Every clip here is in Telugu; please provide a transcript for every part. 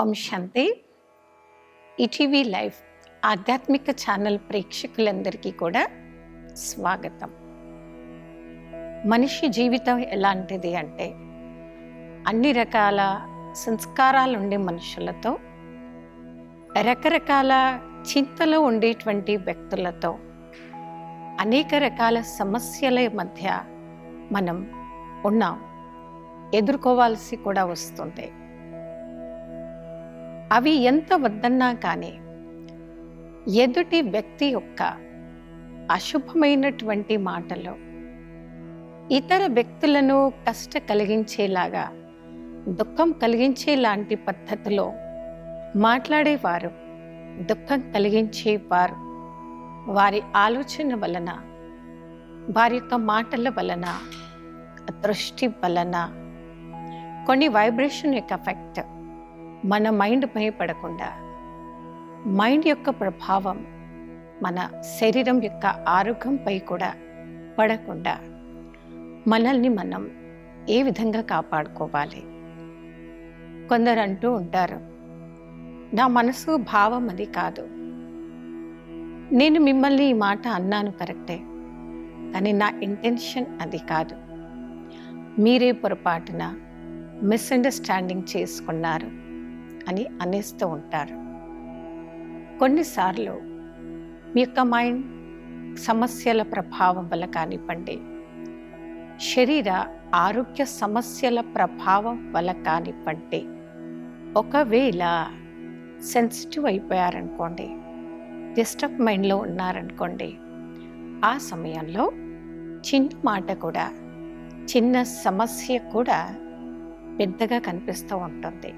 ఓం శాంతి. ఈటీవీ లైవ్ ఆధ్యాత్మిక ఛానల్ ప్రేక్షకులందరికీ కూడా స్వాగతం. మనిషి జీవితం ఎలాంటిది అంటే అన్ని రకాల సంస్కారాలు ఉండే మనుషులతో, రకరకాల చింతలు ఉండేటువంటి వ్యక్తులతో, అనేక రకాల సమస్యల మధ్య మనం ఉన్నాం, ఎదుర్కోవాల్సి కూడా వస్తుంది. అవి ఎంత వద్దన్నా కానీ ఎదుటి వ్యక్తి యొక్క అశుభమైనటువంటి మాటలు ఇతర వ్యక్తులను కష్ట కలిగించేలాగా, దుఃఖం కలిగించేలాంటి పద్ధతిలో మాట్లాడేవారు, దుఃఖం కలిగించేవారు వారి ఆలోచన వలన, వారి యొక్క మాటల వలన, దృష్టి వలన కొన్ని వైబ్రేషన్ యొక్క ఎఫెక్ట్ మన మైండ్ పై పడకుండా, మైండ్ యొక్క ప్రభావం మన శరీరం యొక్క ఆరోగ్యంపై కూడా పడకుండా మనల్ని మనం ఏ విధంగా కాపాడుకోవాలి? కొందరు అంటూ ఉంటారు, నా మనసు భావం అది కాదు, నేను మిమ్మల్ని ఈ మాట అన్నాను కరెక్టే, కానీ నా ఇంటెన్షన్ అది కాదు, మీరే పొరపాటున మిస్అండర్స్టాండింగ్ చేసుకున్నారు అని అనేస్తూ ఉంటారు. కొన్నిసార్లు మీ యొక్క మైండ్ సమస్యల ప్రభావం వల్ల కానివ్వండి, శరీర ఆరోగ్య సమస్యల ప్రభావం వల్ల కానివ్వండి, ఒకవేళ సెన్సిటివ్ అయిపోయారనుకోండి, డిస్టర్బ్ మైండ్లో ఉన్నారనుకోండి, ఆ సమయంలో చిన్న మాట కూడా, చిన్న సమస్య కూడా పెద్దగా కనిపిస్తూ ఉంటుంది.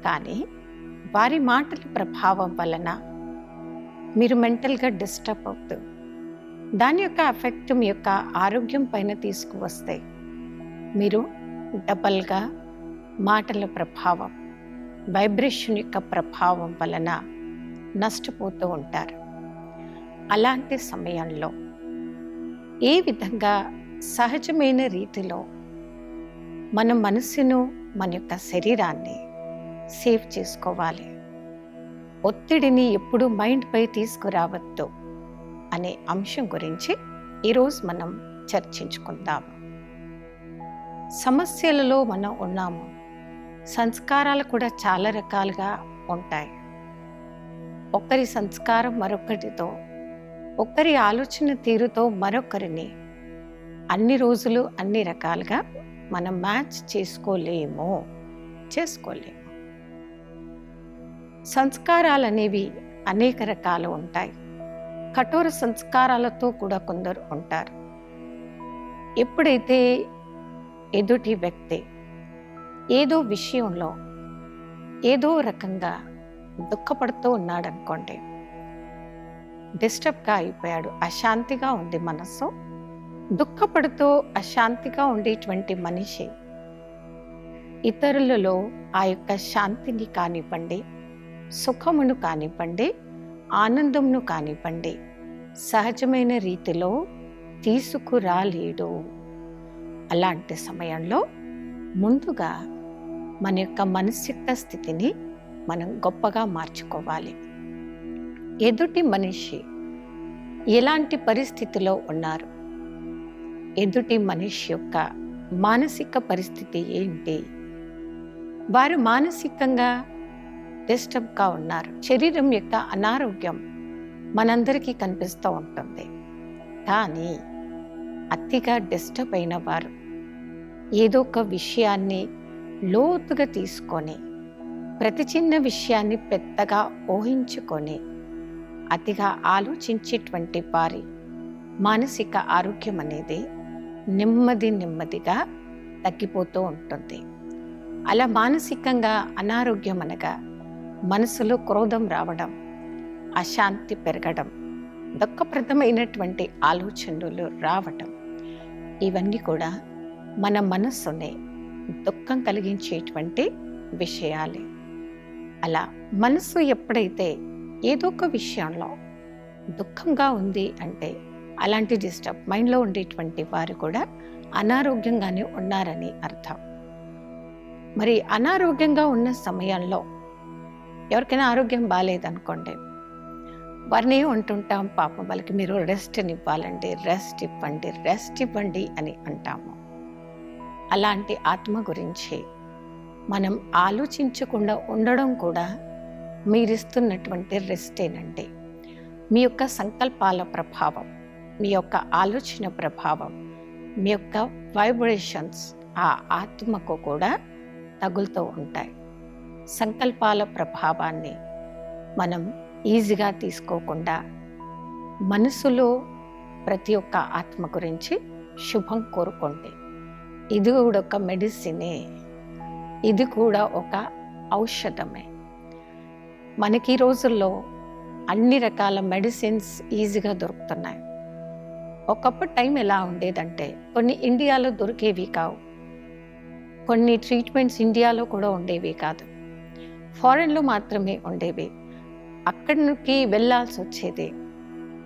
కానీ వారి మాటల ప్రభావం వలన మీరు మెంటల్గా డిస్టర్బ్ అవుతూ, దాని యొక్క ఎఫెక్ట్ మీ యొక్క ఆరోగ్యం పైన తీసుకువస్తే మీరు డబల్గా మాటల ప్రభావం, వైబ్రేషన్ యొక్క ప్రభావం వలన నష్టపోతూ ఉంటారు. అలాంటి సమయంలో ఏ విధంగా సహజమైన రీతిలో మన మనసును, మన యొక్క శరీరాన్ని సేవ్ చేసుకోవాలి, ఒత్తిడిని ఎప్పుడు మైండ్పై తీసుకురావద్దు అనే అంశం గురించి ఈరోజు మనం చర్చించుకుందాము. సమస్యలలో మనం ఉన్నాము. సంస్కారాలు కూడా చాలా రకాలుగా ఉంటాయి. ఒకరి సంస్కారం మరొకటితో, ఒకరి ఆలోచన తీరుతో మరొకరిని అన్ని రోజులు అన్ని రకాలుగా మనం మ్యాచ్ చేసుకోలేము. సంస్కారాలు అనేవి అనేక రకాలు ఉంటాయి. కఠోర సంస్కారాలతో కూడా కొందరు ఉంటారు. ఎప్పుడైతే ఎదుటి వ్యక్తి ఏదో విషయంలో ఏదో రకంగా దుఃఖపడుతూ ఉన్నాడనుకోండి, డిస్టర్బ్గా అయిపోయాడు, అశాంతిగా ఉంది మనసు, దుఃఖపడుతూ అశాంతిగా ఉండేటువంటి మనిషి ఇతరులలో ఆ యొక్క శాంతిని కానివ్వండి, సుఖమును కానివ్వండి, ఆనందమును కానివ్వండి సహజమైన రీతిలో తీసుకురాలేడు. అలాంటి సమయంలో ముందుగా మన యొక్క మానసిక స్థితిని మనం గొప్పగా మార్చుకోవాలి. ఎదుటి మనిషి ఎలాంటి పరిస్థితిలో ఉన్నారు, ఎదుటి మనిషి యొక్క మానసిక పరిస్థితి ఏంటి, వారు మానసికంగా డిస్టర్బ్గా ఉన్నారు, శరీరం యొక్క అనారోగ్యం మనందరికీ కనిపిస్తూ ఉంటుంది. కానీ అతిగా డిస్టర్బ్ అయిన వారు ఏదో ఒక విషయాన్ని లోతుగా తీసుకొని, ప్రతి చిన్న విషయాన్ని పెద్దగా ఊహించుకొని అతిగా ఆలోచించేటువంటి వారి మానసిక ఆరోగ్యం అనేది నెమ్మదిగా తగ్గిపోతూ ఉంటుంది. అలా మానసికంగా అనారోగ్యం అనగా మనసులో క్రోధం రావడం, అశాంతి పెరగడం, దుఃఖప్రదమైనటువంటి ఆలోచనలు రావటం, ఇవన్నీ కూడా మన మనస్సునే దుఃఖం కలిగించేటువంటి విషయాలే. అలా మనసు ఎప్పుడైతే ఏదో ఒక విషయంలో దుఃఖంగా ఉంది అంటే అలాంటి డిస్టర్బ్ మైండ్లో ఉండేటువంటి వారు కూడా అనారోగ్యంగానే ఉన్నారని అర్థం. మరి అనారోగ్యంగా ఉన్న సమయంలో ఎవరికైనా ఆరోగ్యం బాగాలేదనుకోండి, వారిని అంటుంటాం, పాపం వాళ్ళకి మీరు రెస్ట్ని ఇవ్వాలండి, రెస్ట్ ఇవ్వండి, రెస్ట్ ఇవ్వండి అని అంటాము. అలాంటి ఆత్మ గురించి మనం ఆలోచించకుండా ఉండడం కూడా మీరిస్తున్నటువంటి రెస్టేనండి. మీ యొక్క సంకల్పాల ప్రభావం, మీ యొక్క ఆలోచన ప్రభావం, మీ యొక్క వైబ్రేషన్స్ ఆ ఆత్మకు కూడా తగులుతూ ఉంటాయి. సంకల్పాల ప్రభావాన్ని మనం ఈజీగా తీసుకోకుండా మనసులో ప్రతి ఒక్క ఆత్మ గురించి శుభం కోరుకోండి. ఇది కూడా ఒక మెడిసినే, ఇది కూడా ఒక ఔషధమే. మనకి ఈ రోజుల్లో అన్ని రకాల మెడిసిన్స్ ఈజీగా దొరుకుతున్నాయి. ఒకప్పుడు టైం ఎలా ఉండేదంటే కొన్ని ఇండియాలో దొరికేవి కావు, కొన్ని ట్రీట్మెంట్స్ ఇండియాలో కూడా ఉండేవి కాదు, ఫారెన్లో మాత్రమే ఉండేవి. అక్కడికి వెళ్ళాల్సి వచ్చేది.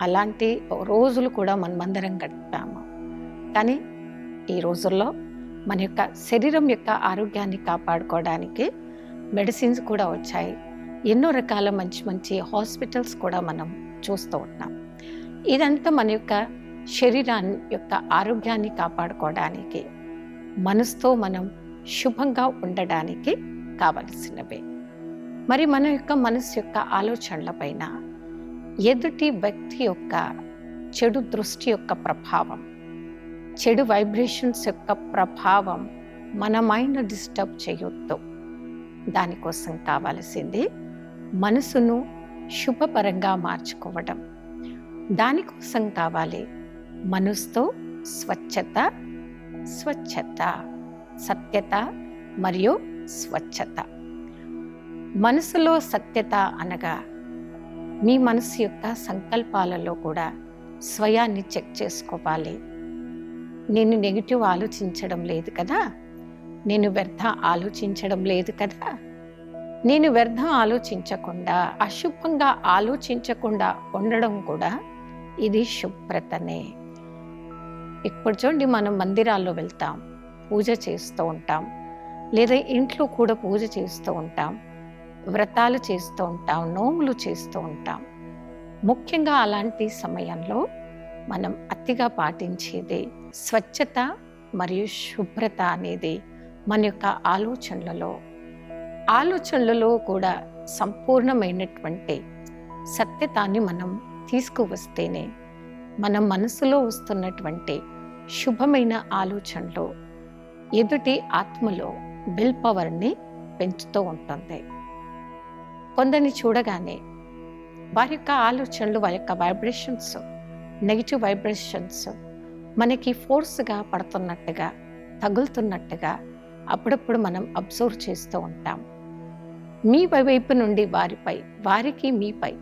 అలాంటి రోజులు కూడా మనమందరం గడిపాము. కానీ ఈ రోజుల్లో మన యొక్క శరీరం యొక్క ఆరోగ్యాన్ని కాపాడుకోవడానికి మెడిసిన్స్ కూడా వచ్చాయి. ఎన్నో రకాల మంచి మంచి హాస్పిటల్స్ కూడా మనం చూస్తూ ఉన్నాం. ఇదంతా మన యొక్క శరీరాన్ని యొక్క ఆరోగ్యాన్ని కాపాడుకోవడానికి, మనసుతో మనం శుభంగా ఉండడానికి కావలసినవే. మరి మన యొక్క మనసు యొక్క ఆలోచనల పైన ఎదుటి వ్యక్తి యొక్క చెడు దృష్టి యొక్క ప్రభావం, చెడు వైబ్రేషన్స్ యొక్క ప్రభావం మన మైండ్ డిస్టర్బ్ చేయొద్దు. దానికోసం కావాల్సింది మనసును శుభపరంగా మార్చుకోవడం. దానికోసం కావాలి మనసుతో స్వచ్ఛత, సత్యత మరియు స్వచ్ఛత. మనసులో సత్యత అనగా మీ మనసు యొక్క సంకల్పాలలో కూడా స్వయాన్ని చెక్ చేసుకోవాలి. నేను నెగిటివ్ ఆలోచించడం లేదు కదా, నేను వ్యర్థ ఆలోచించడం లేదు కదా, నేను వ్యర్థ ఆలోచించకుండా, అశుభంగా ఆలోచించకుండా ఉండడం కూడా ఇది శుభ్రతనే. ఇప్పుడు చూడండి, మనం మందిరాల్లో వెళ్తాం, పూజ చేస్తూ ఉంటాం, లేదా ఇంట్లో కూడా పూజ చేస్తూ ఉంటాం, వ్రతాలు చేస్తూ ఉంటాం, నోములు చేస్తూ ఉంటాం. ముఖ్యంగా అలాంటి సమయంలో మనం అతిగా పాటించేది స్వచ్ఛత మరియు శుభ్రత అనేది మన యొక్క ఆలోచనలలో కూడా సంపూర్ణమైనటువంటి సత్యతాన్ని మనం తీసుకువస్తేనే మన మనసులో వస్తున్నటువంటి శుభమైన ఆలోచనలు ఎదుటి ఆత్మలో విల్ పవర్ని పెంచుతూ ఉంటుంది. కొందరిని చూడగానే వారి యొక్క ఆలోచనలు, వారి యొక్క వైబ్రేషన్స్, నెగిటివ్ వైబ్రేషన్స్ మనకి ఫోర్స్గా పడుతున్నట్టుగా, తగులుతున్నట్టుగా అప్పుడప్పుడు మనం అబ్జర్వ్ చేస్తూ ఉంటాం. మీ వైపు నుండి వారిపై, వారికి మీపై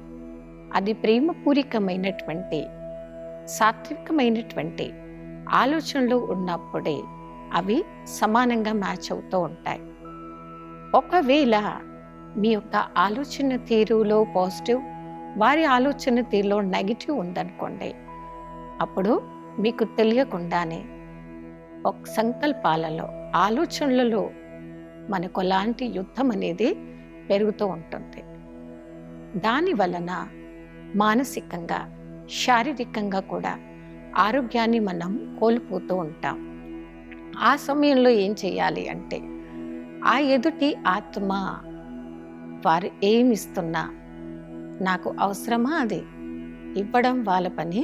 అది ప్రేమపూరికమైనటువంటి, సాత్వికమైనటువంటి ఆలోచనలు ఉన్నప్పుడే అవి సమానంగా మ్యాచ్ అవుతూ ఉంటాయి. ఒకవేళ మీ యొక్క ఆలోచన తీరులో పాజిటివ్, వారి ఆలోచన తీరులో నెగిటివ్ ఉందనుకోండి, అప్పుడు మీకు తెలియకుండానే ఒక సంకల్పాలలో, ఆలోచనలలో మనకు అలాంటి యుద్ధం అనేది పెరుగుతూ ఉంటుంది. దాని వలన మానసికంగా, శారీరకంగా కూడా ఆరోగ్యాన్ని మనం కోల్పోతూ ఉంటాం. ఆ సమయంలో ఏం చేయాలి అంటే, ఆ ఎదుటి ఆత్మ వారు ఏమిస్తున్నా నాకు అవసరమా, అది ఇవ్వడం వాళ్ళ పని,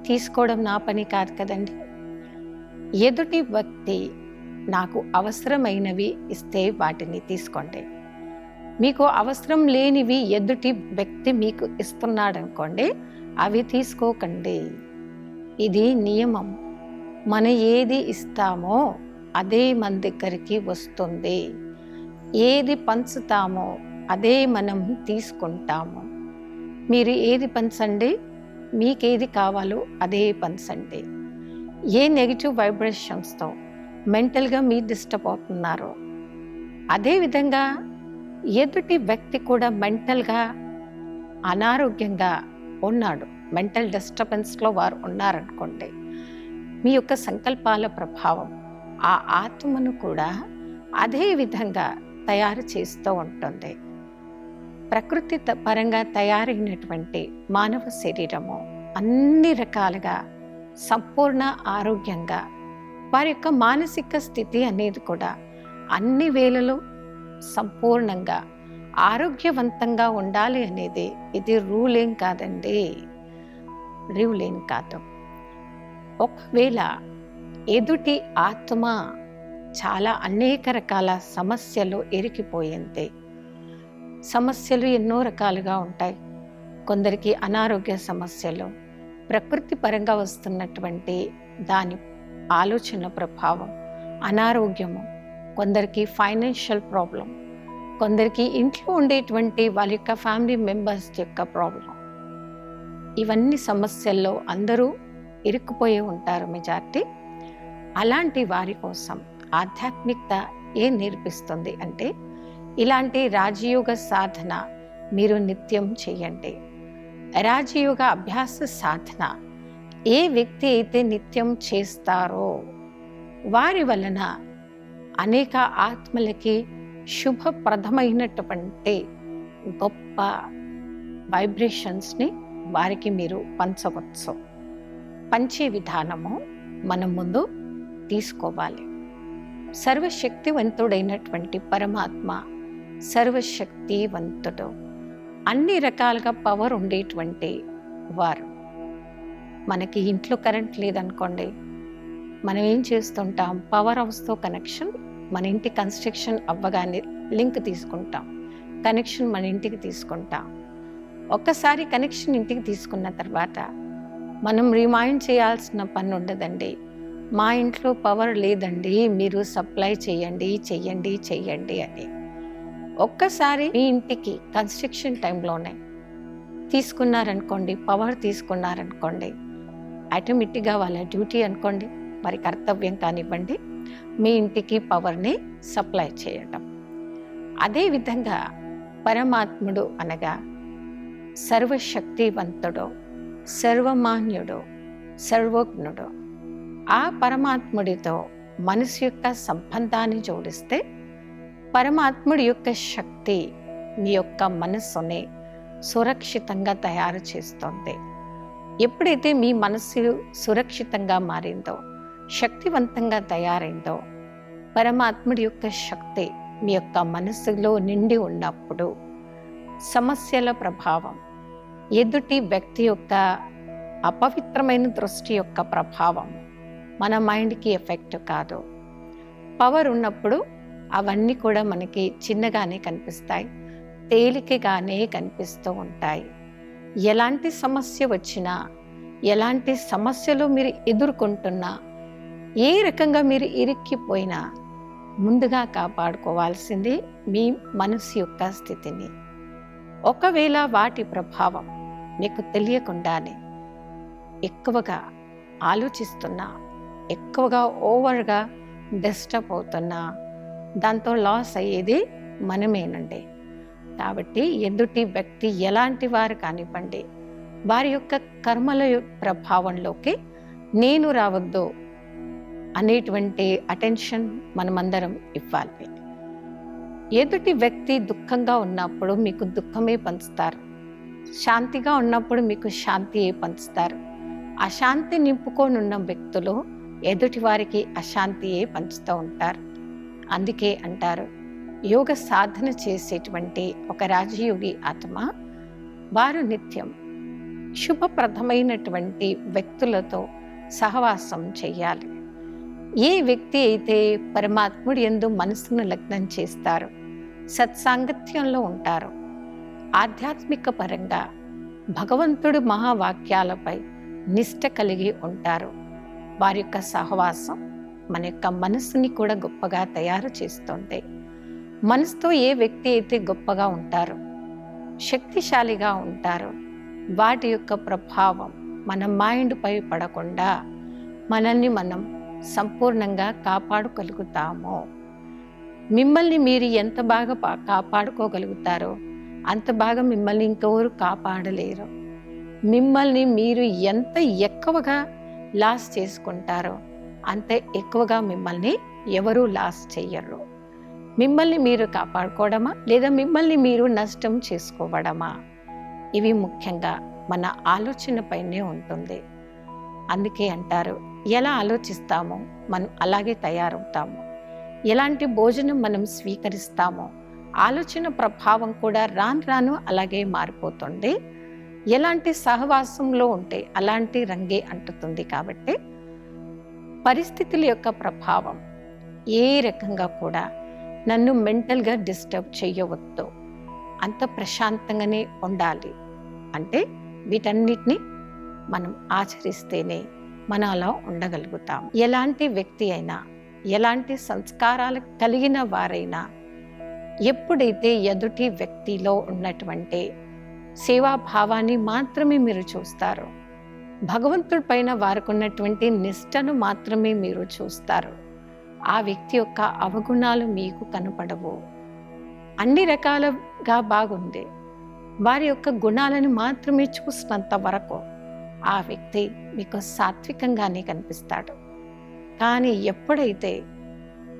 తీసుకోవడం నా పని కాదు కదండి. ఎదుటి వ్యక్తి నాకు అవసరమైనవి ఇస్తే వాటిని తీసుకోండి. మీకు అవసరం లేనివి ఎదుటి వ్యక్తి మీకు ఇస్తున్నాడు అనుకోండి, అవి తీసుకోకండి. ఇది నియమం. మనం ఏది ఇస్తామో అదే మన దగ్గరికి వస్తుంది. ఏది పంచుతామో అదే మనం తీసుకుంటాము. మీరు ఏది పంచండి, మీకేది కావాలో అదే పంచండి. ఏ నెగిటివ్ వైబ్రేషన్స్తో మెంటల్గా మీరు డిస్టర్బ్ అవుతున్నారో, అదేవిధంగా ఎదుటి వ్యక్తి కూడా మెంటల్గా అనారోగ్యంగా ఉన్నాడు, మెంటల్ డిస్టర్బెన్స్లో వారు ఉన్నారనుకోండి, మీ యొక్క సంకల్పాల ప్రభావం ఆ ఆత్మను కూడా అదే విధంగా తయారు చేస్తూ ఉంటుంది. ప్రకృతి పరంగా తయారైనటువంటి మానవ శరీరము అన్ని రకాలుగా సంపూర్ణ ఆరోగ్యంగా, వారి యొక్క మానసిక స్థితి అనేది కూడా అన్ని వేళలో సంపూర్ణంగా ఆరోగ్యవంతంగా ఉండాలి అనేది ఇది రూల్ ఏం కాదండి, రూల్ ఏం కాదు. ఒకవేళ ఎదుటి ఆత్మ చాలా అనేక రకాల సమస్యలు ఇరికిపోయింది. సమస్యలు ఎన్నో రకాలుగా ఉంటాయి. కొందరికి అనారోగ్య సమస్యలు, ప్రకృతి పరంగా వస్తున్నటువంటి దాని ఆలోచన ప్రభావం, అనారోగ్యము, కొందరికి ఫైనాన్షియల్ ప్రాబ్లం, కొందరికి ఇంట్లో ఉండేటువంటి వాళ్ళ యొక్క ఫ్యామిలీ మెంబర్స్ యొక్క ప్రాబ్లం. ఇవన్నీ సమస్యల్లో అందరూ ఇరుక్కుపోయి ఉంటారు మెజారిటీ. అలాంటి వారి కోసం ఆధ్యాత్మికత ఏం నేర్పిస్తుంది అంటే, ఇలాంటి రాజయోగ సాధన మీరు నిత్యం చేయండి. రాజయోగ అభ్యాస సాధన ఏ వ్యక్తి అయితే నిత్యం చేస్తారో వారి వలన అనేక ఆత్మలకి శుభప్రదమైనటువంటి గొప్ప వైబ్రేషన్స్ని వారికి మీరు పంచవచ్చు. పంచే విధానము మనం ముందు తీసుకోవాలి. సర్వశక్తివంతుడైనటువంటి పరమాత్మ సర్వశక్తివంతుడు, అన్ని రకాలుగా పవర్ ఉండేటువంటి వారు. మనకి ఇంట్లో కరెంట్ లేదనుకోండి, మనం ఏం చేస్తుంటాం, పవర్ హౌస్తో కనెక్షన్ మన ఇంటి కన్స్ట్రక్షన్ అవ్వగానే లింక్ తీసుకుంటాం, కనెక్షన్ మన ఇంటికి తీసుకుంటాం. ఒక్కసారి కనెక్షన్ ఇంటికి తీసుకున్న తర్వాత మనం రిమైండ్ చేయాల్సిన పని ఉండదండి, మా ఇంట్లో పవర్ లేదండి, మీరు సప్లై చేయండి చెయ్యండి చెయ్యండి అని. ఒక్కసారి మీ ఇంటికి కన్స్ట్రక్షన్ టైంలోనే తీసుకున్నారనుకోండి, పవర్ తీసుకున్నారనుకోండి, ఆటోమేటిక్గా వాళ్ళ డ్యూటీ అనుకోండి, మరి కర్తవ్యం కానివ్వండి, మీ ఇంటికి పవర్ని సప్లై చేయటం. అదేవిధంగా పరమాత్ముడు అనగా సర్వశక్తివంతుడు, సర్వమాన్యుడు, సర్వజ్ఞుడు. ఆ పరమాత్ముడితో మనసు యొక్క సంబంధాన్ని జోడిస్తే పరమాత్ముడి యొక్క శక్తి మీ యొక్క మనస్సుని సురక్షితంగా తయారు చేస్తుంది. ఎప్పుడైతే మీ మనస్సు సురక్షితంగా మారిందో, శక్తివంతంగా తయారైందో, పరమాత్ముడి యొక్క శక్తి మీ యొక్క మనస్సులో నిండి ఉన్నప్పుడు సమస్యల ప్రభావం, ఎదుటి వ్యక్తి యొక్క అపవిత్రమైన దృష్టి యొక్క ప్రభావం మన మైండ్కి ఎఫెక్ట్ కాదు. పవర్ ఉన్నప్పుడు అవన్నీ కూడా మనకి చిన్నగానే కనిపిస్తాయి, తేలికగానే కనిపిస్తూ ఉంటాయి. ఎలాంటి సమస్య వచ్చినా, ఎలాంటి సమస్యలు మీరు ఎదుర్కొంటున్నా, ఏ రకంగా మీరు ఇరుక్కిపోయినా ముందుగా కాపాడుకోవాల్సింది మీ మనసు యొక్క స్థితిని. ఒకవేళ వాటి ప్రభావం మీకు తెలియకుండానే ఎక్కువగా ఆలోచిస్తున్నా, ఎక్కువగా ఓవర్గా డిస్టర్బ్ అవుతున్నా, దాంతో లాస్ అయ్యేది మనమేనండి. కాబట్టి ఎదుటి వ్యక్తి ఎలాంటి వారు కానివ్వండి, వారి యొక్క కర్మల ప్రభావంలోకి నేను రావద్దు అనేటువంటి అటెన్షన్ మనమందరం ఇవ్వాలి. ఎదుటి వ్యక్తి దుఃఖంగా ఉన్నప్పుడు మీకు దుఃఖమే పంచుతారు, శాంతిగా ఉన్నప్పుడు మీకు శాంతియే పంచుతారు. అశాంతి నింపుకొని ఉన్న వ్యక్తులు ఎదుటి వారికి అశాంతియే పంచుతూ ఉంటారు. అందుకే అంటారు, యోగ సాధన చేసేటువంటి ఒక రాజయోగి ఆత్మ వారు నిత్యం శుభప్రదమైనటువంటి వ్యక్తులతో సహవాసం చెయ్యాలి. ఏ వ్యక్తి అయితే పరమాత్ముడి యందు మనసును లగ్నం చేస్తారో, సత్సాంగత్యంలో ఉంటారో, ఆధ్యాత్మిక పరంగా భగవంతుడి మహావాక్యాలపై నిష్ట కలిగి ఉంటారో, వారి యొక్క సహవాసం మన యొక్క మనసుని కూడా గొప్పగా తయారు చేస్తుంది. మనసుతో ఏ వ్యక్తి అయితే గొప్పగా ఉంటారో, శక్తిశాలిగా ఉంటారో, వాటి యొక్క ప్రభావం మన మైండ్పై పడకుండా మనల్ని మనం సంపూర్ణంగా కాపాడుకోగలుగుతాము. మిమ్మల్ని మీరు ఎంత బాగా కాపాడుకోగలుగుతారో అంత బాగా మిమ్మల్ని ఇంకెవరు కాపాడలేరు. మిమ్మల్ని మీరు ఎంత ఎక్కువగా లాస్ చేసుకుంటారో అంత ఎక్కువగా మిమ్మల్ని ఎవరూ లాస్ చెయ్యరు. మిమ్మల్ని మీరు కాపాడుకోవడమా, లేదా మిమ్మల్ని మీరు నష్టం చేసుకోవడమా? ఇవి ముఖ్యంగా మన ఆలోచన పైనే ఉంటుంది. అందుకే అంటారు, ఎలా ఆలోచిస్తామో మనం అలాగే తయారవుతాము. ఎలాంటి భోజనం మనం స్వీకరిస్తామో ఆలోచన ప్రభావం కూడా రాను రాను అలాగే మారిపోతుంది. ఎలాంటి సహవాసంలో ఉంటే అలాంటి రంగే అంటుతుంది. కాబట్టి పరిస్థితుల యొక్క ప్రభావం ఏ రకంగా కూడా నన్ను మెంటల్గా డిస్టర్బ్ చేయవద్దు. అంత ప్రశాంతంగానే ఉండాలి. అంటే వీటన్నిటిని మనం ఆచరిస్తేనే మనం అలా ఉండగలుగుతాం. ఎలాంటి వ్యక్తి అయినా, ఎలాంటి సంస్కారాలు కలిగిన వారైనా ఎప్పుడైతే ఎదుటి వ్యక్తిలో ఉన్నటువంటి సేవాభావాన్ని మాత్రమే మీరు చూస్తారో, భగవంతుడి పైన వారికి ఉన్నటువంటి నిష్టను మాత్రమే మీరు చూస్తారు, ఆ వ్యక్తి యొక్క అవగుణాలు మీకు కనపడవు. అన్ని రకాలుగా బాగుంది, వారి యొక్క గుణాలను మాత్రమే చూసినంత వరకు ఆ వ్యక్తి మీకు సాత్వికంగానే కనిపిస్తాడు. కానీ ఎప్పుడైతే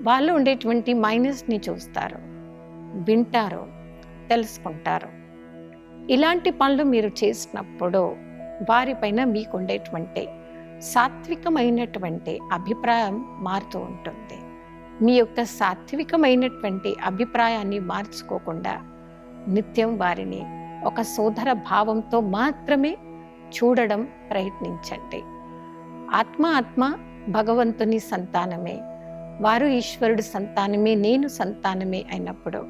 వాళ్ళు ఉండేటువంటి మైనస్ని చూస్తారో, వింటారో, తెలుసుకుంటారో, ఇలాంటి పనులు మీరు చేసినప్పుడు వారిపైన మీకు ఉండేటువంటి సాత్వికమైనటువంటి అభిప్రాయం మారుతూ ఉంటుంది. మీ యొక్క సాత్వికమైనటువంటి అభిప్రాయాన్ని మార్చుకోకుండా నిత్యం వారిని ఒక సోదర భావంతో మాత్రమే చూడడం ప్రయత్నించండి. ఆత్మ భగవంతుని సంతానమే, వారు ఈశ్వరుడు సంతానమే, నేను సంతానమే అయినప్పుడు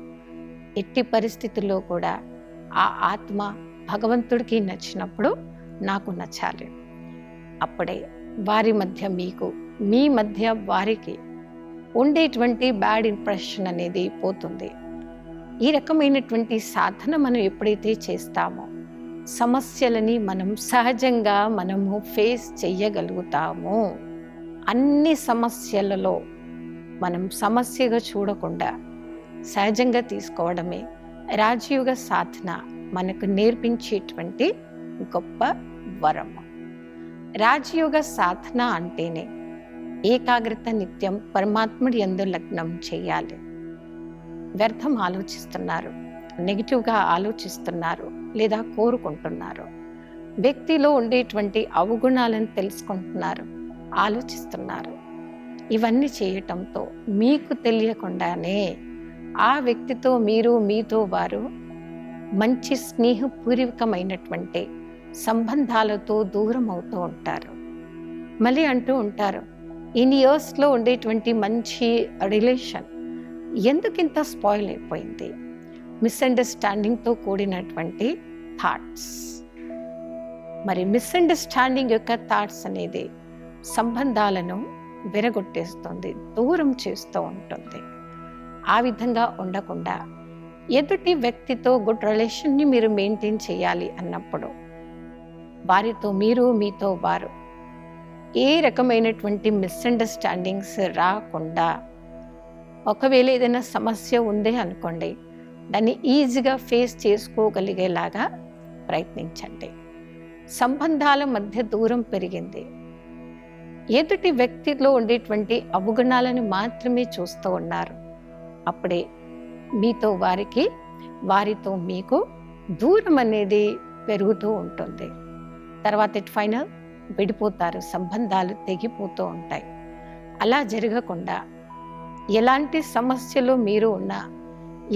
ఎట్టి పరిస్థితుల్లో కూడా ఆ ఆత్మ భగవంతుడికి నచ్చినప్పుడు నాకు నచ్చాలి. అప్పుడే వారి మధ్య మీకు, మీ మధ్య వారికి ఉండేటువంటి బ్యాడ్ ఇంప్రెషన్ అనేది పోతుంది. ఈ రకమైనటువంటి సాధన మనం ఎప్పుడైతే చేస్తామో సమస్యలని మనం సహజంగా ఫేస్ చెయ్యగలుగుతాము. అన్ని సమస్యలలో మనం సమస్యగా చూడకుండా సహజంగా తీసుకోవడమే రాజయోగ సాధన మనకు నేర్పించేటువంటి గొప్ప వరము. రాజయోగ సాధన అంటేనే ఏకాగ్రత, నిత్యం పరమాత్ముడి యందు లగ్నం చేయాలి. వ్యర్థం ఆలోచిస్తున్నారు, నెగిటివ్గా ఆలోచిస్తున్నారు, లేదా కోరుకుంటున్నారు, వ్యక్తిలో ఉండేటువంటి అవగుణాలను తెలుసుకుంటున్నారు, ఆలోచిస్తున్నారు. ఇవన్నీ చేయటంతో మీకు తెలియకుండానే ఆ వ్యక్తితో మీరు, మీతో వారు మంచి స్నేహపూర్వకమైనటువంటి సంబంధాలతో దూరం అవుతూ ఉంటారు. మళ్ళీ అంటూ ఉంటారు, ఇన్ని ఇయర్స్లో ఉండేటువంటి మంచి రిలేషన్ ఎందుకింత స్పాయిల్ అయిపోయింది? మిస్అండర్స్టాండింగ్తో కూడినటువంటి థాట్స్. మరి మిస్అండర్స్టాండింగ్ యొక్క థాట్స్ అనేది సంబంధాలను విరగొట్టేస్తుంది, దూరం చేస్తూ ఉంటుంది. ఆ విధంగా ఉండకుండా ఎదుటి వ్యక్తితో గుడ్ రిలేషన్ని మీరు మెయింటైన్ చేయాలి అన్నప్పుడు వారితో మీరు, మీతో వారు ఏ రకమైనటువంటి మిస్అండర్స్టాండింగ్స్ రాకుండా, ఒకవేళ ఏదైనా సమస్య ఉంది అనుకోండి, దాన్ని ఈజీగా ఫేస్ చేసుకోగలిగేలాగా ప్రయత్నించండి. సంబంధాల మధ్య దూరం పెరిగింది, ఎదుటి వ్యక్తిలో ఉండేటువంటి అవగుణాలను మాత్రమే చూస్తూ ఉన్నారు. అప్పుడే మీతో వారికి, వారితో మీకు దూరం అనేది పెరుగుతూ ఉంటుంది. తర్వాత ఫైనల్ విడిపోతారు, సంబంధాలు తెగిపోతూ ఉంటాయి. అలా జరగకుండా ఎలాంటి సమస్యలో మీరు ఉన్నా,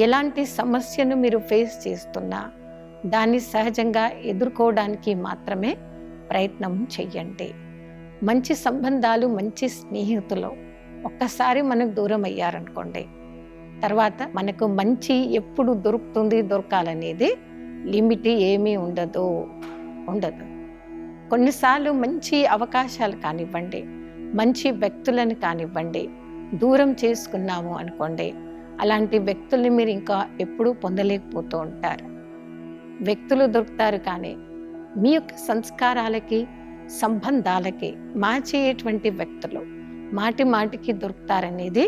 ఎలాంటి సమస్యను మీరు ఫేస్ చేస్తున్నా దాన్ని సహజంగా ఎదుర్కోవడానికి మాత్రమే ప్రయత్నం చెయ్యండి. మంచి సంబంధాలు, మంచి స్నేహితులు ఒక్కసారి మనకు దూరం అయ్యారనుకోండి, తర్వాత మనకు మంచి ఎప్పుడు దొరకాలనేది లిమిట్ ఏమీ ఉండదు. కొన్నిసార్లు మంచి అవకాశాలు కానివ్వండి, మంచి వ్యక్తులను కానివ్వండి దూరం చేసుకున్నాము అనుకోండి, అలాంటి వ్యక్తుల్ని మీరు ఇంకా ఎప్పుడూ పొందలేకపోతూ ఉంటారు. వ్యక్తులు దొరుకుతారు కానీ మీ యొక్క సంస్కారాలకి, సంబంధాలకి మార్చేటువంటి వ్యక్తులు మాటికి దొరుకుతారనేది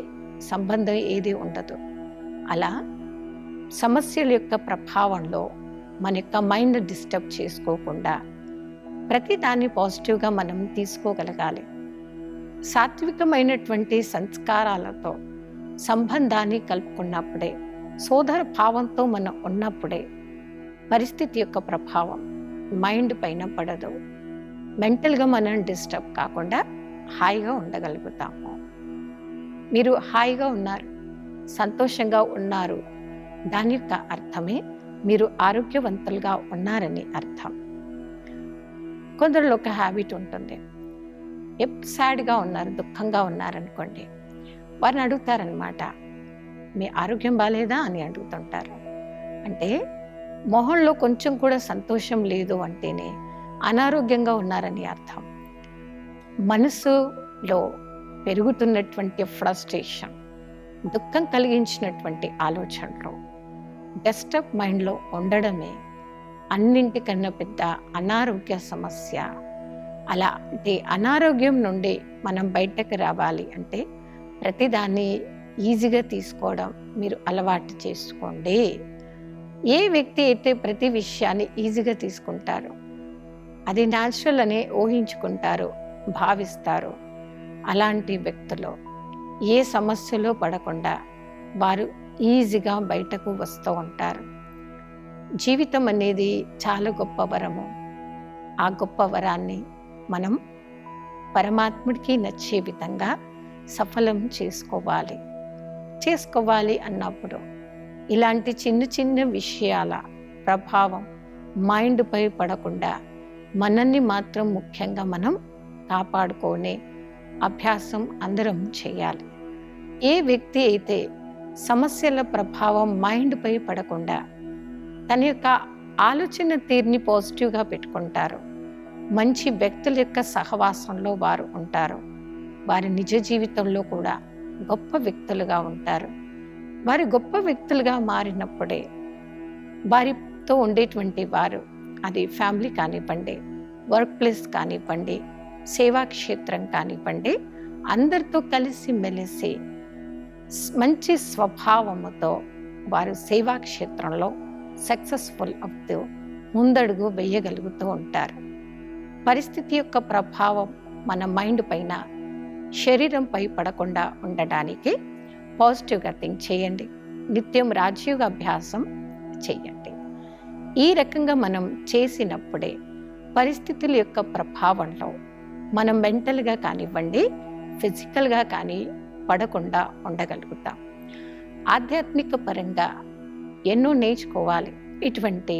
సంబంధం ఏది ఉండదు. అలా సమస్యల యొక్క ప్రభావంలో మన యొక్క మైండ్ డిస్టర్బ్ చేసుకోకుండా ప్రతి దాన్ని పాజిటివ్గా మనం తీసుకోగలగాలి. సాత్వికమైనటువంటి సంస్కారాలతో సంబంధాన్ని కలుపుకున్నప్పుడే, సోదర భావంతో మనం ఉన్నప్పుడే పరిస్థితి యొక్క ప్రభావం మైండ్ పైన పడదు. మెంటల్గా మనం డిస్టర్బ్ కాకుండా హాయిగా ఉండగలుగుతాము. మీరు హాయిగా ఉన్నారు, సంతోషంగా ఉన్నారు, దాని యొక్క అర్థమే మీరు ఆరోగ్యవంతులుగా ఉన్నారని అర్థం. కొందరిలో ఒక హ్యాబిట్ ఉంటుంది, సాడ్గా ఉన్నారు, దుఃఖంగా ఉన్నారనుకోండి, వారిని అడుగుతారనమాట, మీ ఆరోగ్యం బాగాలేదా అని అడుగుతుంటారు. అంటే మొహంలో కొంచెం కూడా సంతోషం లేదు అంటేనే అనారోగ్యంగా ఉన్నారని అర్థం. మనసులో పెరుగుతున్నటువంటి ఫ్రస్ట్రేషన్, దుఃఖం కలిగించినటువంటి ఆలోచనలు, డెస్టర్బ్ మైండ్లో ఉండడమే అన్నింటికన్నా పెద్ద అనారోగ్య సమస్య. అలా అంటే అనారోగ్యం నుండి మనం బయటకు రావాలి అంటే ప్రతిదాన్ని ఈజీగా తీసుకోవడం మీరు అలవాటు చేసుకోండి. ఏ వ్యక్తి అయితే ప్రతి విషయాన్ని ఈజీగా తీసుకుంటారో, అది న్యాచురల్ అనే ఊహించుకుంటారో, భావిస్తారో, అలాంటి వ్యక్తులు ఏ సమస్యలో పడకుండా వారు ఈజీగా బయటకు వస్తూ ఉంటారు. జీవితం అనేది చాలా గొప్ప వరము. ఆ గొప్ప వరాన్ని మనం పరమాత్ముడికి నచ్చే విధంగా సఫలం చేసుకోవాలి అన్నప్పుడు ఇలాంటి చిన్న చిన్న విషయాల ప్రభావం మైండ్పై పడకుండా మనల్ని మాత్రం ముఖ్యంగా మనం కాపాడుకునే అభ్యాసం అందరం చేయాలి. ఏ వ్యక్తి అయితే సమస్యల ప్రభావం మైండ్పై పడకుండా తన యొక్క ఆలోచన తీరుని పాజిటివ్గా పెట్టుకుంటారు, మంచి వ్యక్తుల యొక్క సహవాసంలో వారు ఉంటారు, వారి నిజ జీవితంలో కూడా గొప్ప వ్యక్తులుగా ఉంటారు. వారి గొప్ప వ్యక్తులుగా మారినప్పుడే వారితో ఉండేటువంటి వారు, అది ఫ్యామిలీ కానివ్వండి, వర్క్ ప్లేస్ కానివ్వండి, సేవా క్షేత్రం కానివ్వండి, అందరితో కలిసి మెలిసి మంచి స్వభావముతో వారు సేవా క్షేత్రంలో సక్సెస్ఫుల్ అవుతూ ముందడుగు వేయగలుగుతూ ఉంటారు. పరిస్థితి యొక్క ప్రభావం మన మైండ్ పైన, శరీరంపై పడకుండా ఉండడానికి పాజిటివ్గా థింక్ చేయండి. నిత్యం రాజయోగ అభ్యాసం చేయండి. ఈ రకంగా మనం చేసినప్పుడే పరిస్థితుల యొక్క ప్రభావంలో మనం మెంటల్గా కానివ్వండి, ఫిజికల్గా కానీ పడకుండా ఉండగలుగుతాం. ఆధ్యాత్మిక పరంగా ఎన్నో నేర్చుకోవాలి. ఇటువంటి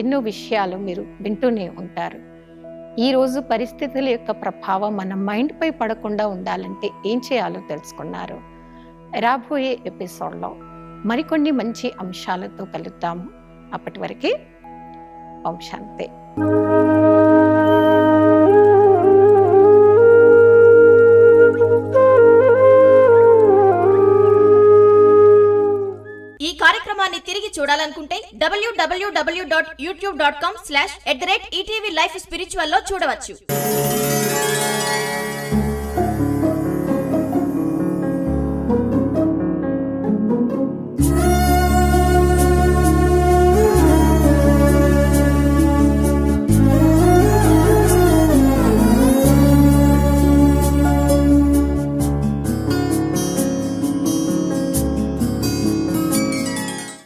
ఎన్నో విషయాలు మీరు వింటూనే ఉంటారు. ఈరోజు పరిస్థితుల యొక్క ప్రభావం మన మైండ్పై పడకుండా ఉండాలంటే ఏం చేయాలో తెలుసుకున్నారు. రాబోయే ఎపిసోడ్లో మరికొన్ని మంచి అంశాలతో కలుద్దాము. అప్పటి వరకు ఓం శాంతి. ఈ కార్యక్రమాన్ని తిరిగి చూడాలనుకుంటే www.youtube.com/@ETV Life Spiritual లో చూడవచ్చు.